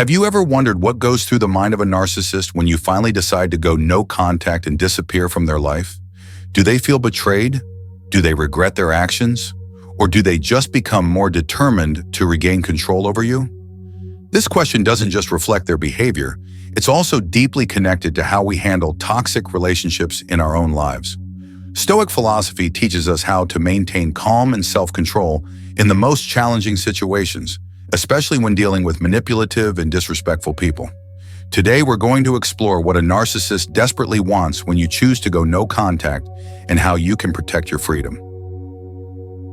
Have you ever wondered what goes through the mind of a narcissist when you finally decide to go no contact and disappear from their life? Do they feel betrayed? Do they regret their actions? Or do they just become more determined to regain control over you? This question doesn't just reflect their behavior, it's also deeply connected to how we handle toxic relationships in our own lives. Stoic philosophy teaches us how to maintain calm and self-control in the most challenging situations, especially when dealing with manipulative and disrespectful people. Today, we're going to explore what a narcissist desperately wants when you choose to go no contact and how you can protect your freedom.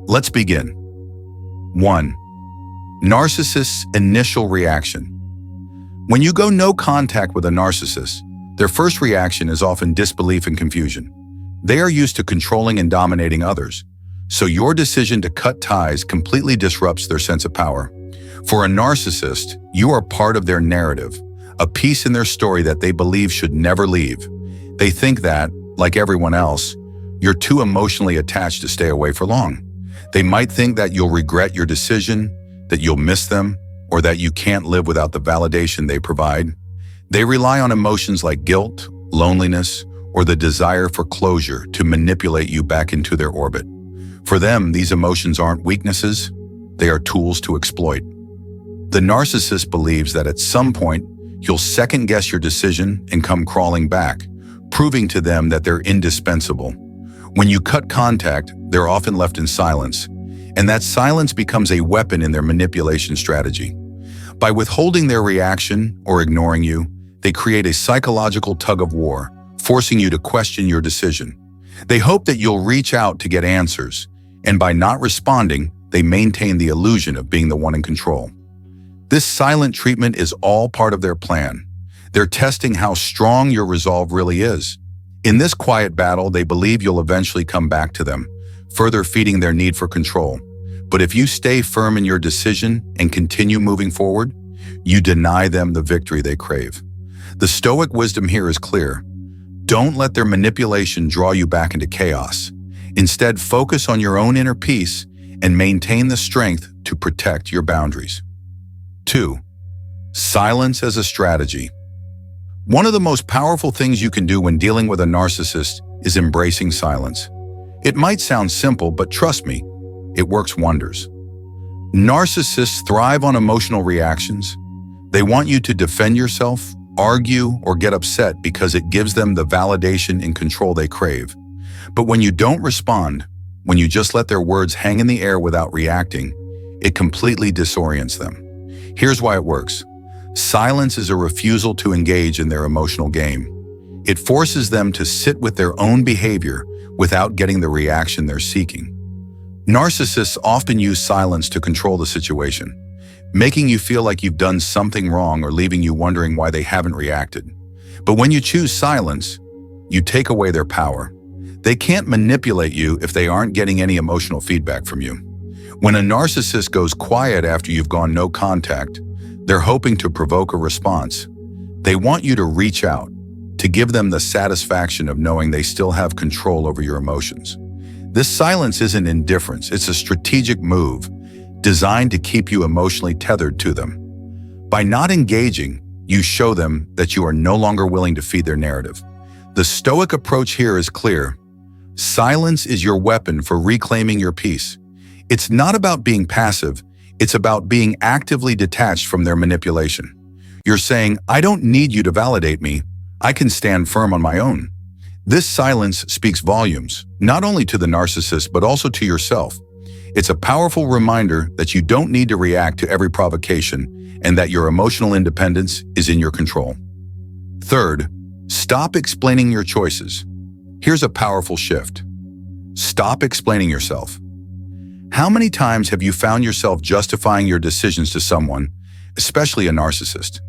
Let's begin. 1. Narcissist's initial reaction. When you go no contact with a narcissist, their first reaction is often disbelief and confusion. They are used to controlling and dominating others, so your decision to cut ties completely disrupts their sense of power. For a narcissist, you are part of their narrative, a piece in their story that they believe should never leave. They think that, like everyone else, you're too emotionally attached to stay away for long. They might think that you'll regret your decision, that you'll miss them, or that you can't live without the validation they provide. They rely on emotions like guilt, loneliness, or the desire for closure to manipulate you back into their orbit. For them, these emotions aren't weaknesses, they are tools to exploit. The narcissist believes that at some point, you'll second-guess your decision and come crawling back, proving to them that they're indispensable. When you cut contact, they're often left in silence, and that silence becomes a weapon in their manipulation strategy. By withholding their reaction or ignoring you, they create a psychological tug-of-war, forcing you to question your decision. They hope that you'll reach out to get answers, and by not responding, they maintain the illusion of being the one in control. This silent treatment is all part of their plan. They're testing how strong your resolve really is. In this quiet battle, they believe you'll eventually come back to them, further feeding their need for control. But if you stay firm in your decision and continue moving forward, you deny them the victory they crave. The Stoic wisdom here is clear. Don't let their manipulation draw you back into chaos. Instead, focus on your own inner peace and maintain the strength to protect your boundaries. 2. Silence as a strategy. One of the most powerful things you can do when dealing with a narcissist is embracing silence. It might sound simple, but trust me, it works wonders. Narcissists thrive on emotional reactions. They want you to defend yourself, argue, or get upset because it gives them the validation and control they crave. But when you don't respond, when you just let their words hang in the air without reacting, it completely disorients them. Here's why it works. Silence is a refusal to engage in their emotional game. It forces them to sit with their own behavior without getting the reaction they're seeking. Narcissists often use silence to control the situation, making you feel like you've done something wrong or leaving you wondering why they haven't reacted. But when you choose silence, you take away their power. They can't manipulate you if they aren't getting any emotional feedback from you. When a narcissist goes quiet after you've gone no contact, they're hoping to provoke a response. They want you to reach out, to give them the satisfaction of knowing they still have control over your emotions. This silence isn't indifference, it's a strategic move designed to keep you emotionally tethered to them. By not engaging, you show them that you are no longer willing to feed their narrative. The Stoic approach here is clear. Silence is your weapon for reclaiming your peace. It's not about being passive, it's about being actively detached from their manipulation. You're saying, I don't need you to validate me, I can stand firm on my own. This silence speaks volumes, not only to the narcissist but also to yourself. It's a powerful reminder that you don't need to react to every provocation and that your emotional independence is in your control. 3. Stop explaining your choices. Here's a powerful shift. Stop explaining yourself. How many times have you found yourself justifying your decisions to someone, especially a narcissist?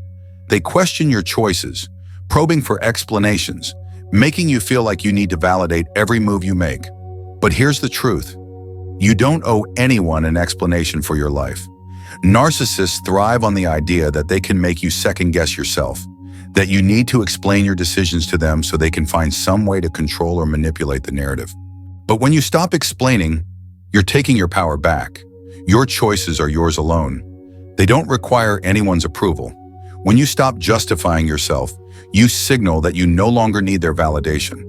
They question your choices, probing for explanations, making you feel like you need to validate every move you make. But here's the truth. You don't owe anyone an explanation for your life. Narcissists thrive on the idea that they can make you second-guess yourself, that you need to explain your decisions to them so they can find some way to control or manipulate the narrative. But when you stop explaining, you're taking your power back. Your choices are yours alone. They don't require anyone's approval. When you stop justifying yourself, you signal that you no longer need their validation.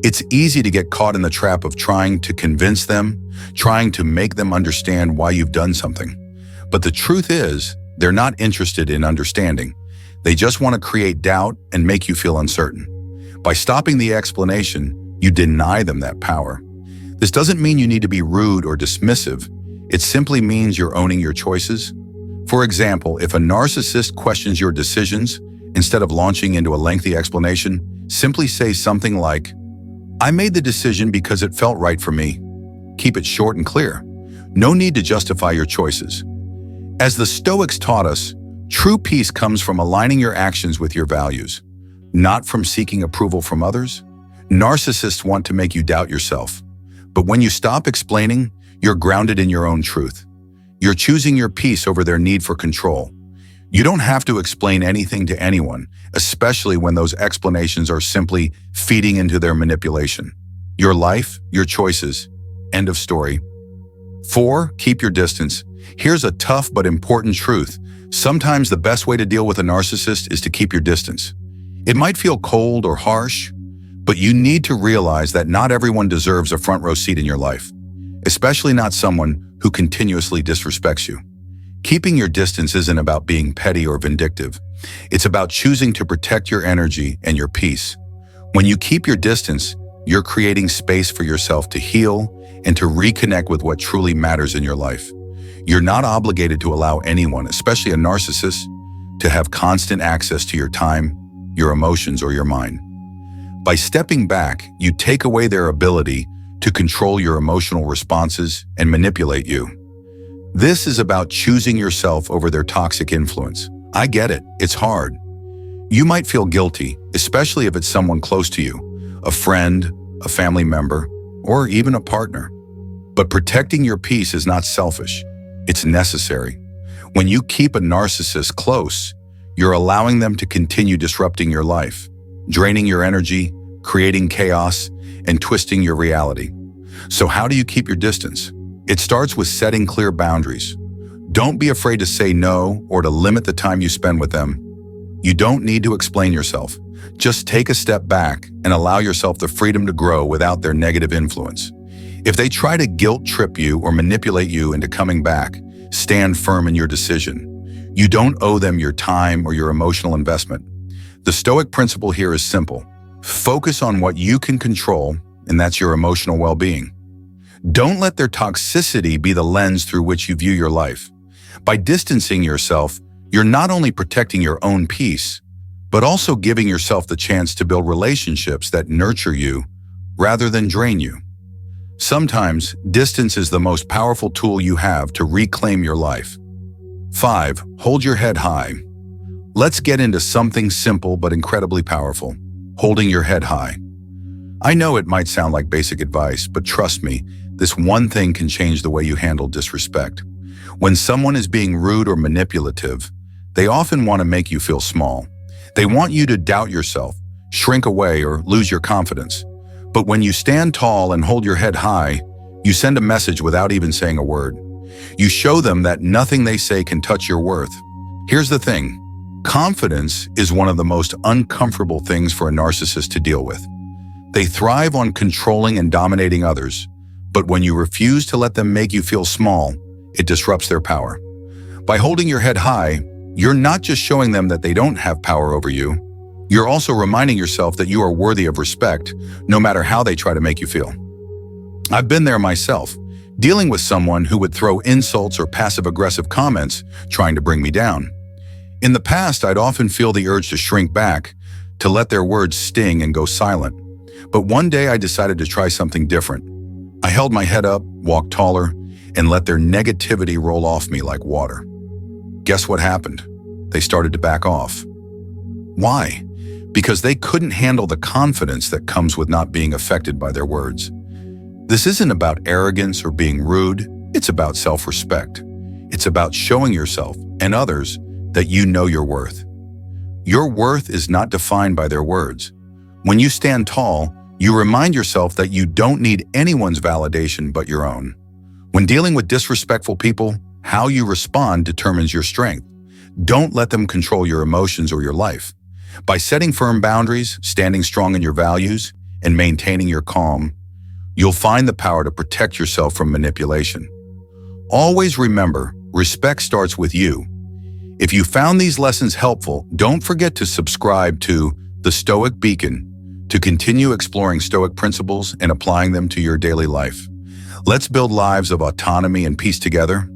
It's easy to get caught in the trap of trying to convince them, trying to make them understand why you've done something. But the truth is, they're not interested in understanding. They just want to create doubt and make you feel uncertain. By stopping the explanation, you deny them that power. This doesn't mean you need to be rude or dismissive. It simply means you're owning your choices. For example, if a narcissist questions your decisions, instead of launching into a lengthy explanation, simply say something like, "I made the decision because it felt right for me." Keep it short and clear. No need to justify your choices. As the Stoics taught us, true peace comes from aligning your actions with your values, not from seeking approval from others. Narcissists want to make you doubt yourself. But when you stop explaining, you're grounded in your own truth. You're choosing your peace over their need for control. You don't have to explain anything to anyone, especially when those explanations are simply feeding into their manipulation. Your life, your choices. End of story. 4. Keep your distance. Here's a tough but important truth. Sometimes the best way to deal with a narcissist is to keep your distance. It might feel cold or harsh, but you need to realize that not everyone deserves a front row seat in your life, especially not someone who continuously disrespects you. Keeping your distance isn't about being petty or vindictive. It's about choosing to protect your energy and your peace. When you keep your distance, you're creating space for yourself to heal and to reconnect with what truly matters in your life. You're not obligated to allow anyone, especially a narcissist, to have constant access to your time, your emotions, or your mind. By stepping back, you take away their ability to control your emotional responses and manipulate you. This is about choosing yourself over their toxic influence. I get it, it's hard. You might feel guilty, especially if it's someone close to you, a friend, a family member, or even a partner. But protecting your peace is not selfish, it's necessary. When you keep a narcissist close, you're allowing them to continue disrupting your life, draining your energy, creating chaos, and twisting your reality. So how do you keep your distance? It starts with setting clear boundaries. Don't be afraid to say no or to limit the time you spend with them. You don't need to explain yourself. Just take a step back and allow yourself the freedom to grow without their negative influence. If they try to guilt trip you or manipulate you into coming back, stand firm in your decision. You don't owe them your time or your emotional investment. The Stoic principle here is simple. Focus on what you can control, and that's your emotional well-being. Don't let their toxicity be the lens through which you view your life. By distancing yourself, you're not only protecting your own peace, but also giving yourself the chance to build relationships that nurture you rather than drain you. Sometimes, distance is the most powerful tool you have to reclaim your life. 5. Hold your head high. Let's get into something simple but incredibly powerful. Holding your head high. I know it might sound like basic advice, but trust me, this one thing can change the way you handle disrespect. When someone is being rude or manipulative, they often want to make you feel small. They want you to doubt yourself, shrink away, or lose your confidence. But when you stand tall and hold your head high, you send a message without even saying a word. You show them that nothing they say can touch your worth. Here's the thing. Confidence is one of the most uncomfortable things for a narcissist to deal with. They thrive on controlling and dominating others, but when you refuse to let them make you feel small, it disrupts their power. By holding your head high, you're not just showing them that they don't have power over you, you're also reminding yourself that you are worthy of respect, no matter how they try to make you feel. I've been there myself, dealing with someone who would throw insults or passive-aggressive comments trying to bring me down. In the past, I'd often feel the urge to shrink back, to let their words sting and go silent. But one day I decided to try something different. I held my head up, walked taller, and let their negativity roll off me like water. Guess what happened? They started to back off. Why? Because they couldn't handle the confidence that comes with not being affected by their words. This isn't about arrogance or being rude, it's about self-respect. It's about showing yourself and others that you know your worth. Your worth is not defined by their words. When you stand tall, you remind yourself that you don't need anyone's validation but your own. When dealing with disrespectful people, how you respond determines your strength. Don't let them control your emotions or your life. By setting firm boundaries, standing strong in your values, and maintaining your calm, you'll find the power to protect yourself from manipulation. Always remember, respect starts with you. If you found these lessons helpful, don't forget to subscribe to The Stoic Beacon to continue exploring Stoic principles and applying them to your daily life. Let's build lives of autonomy and peace together.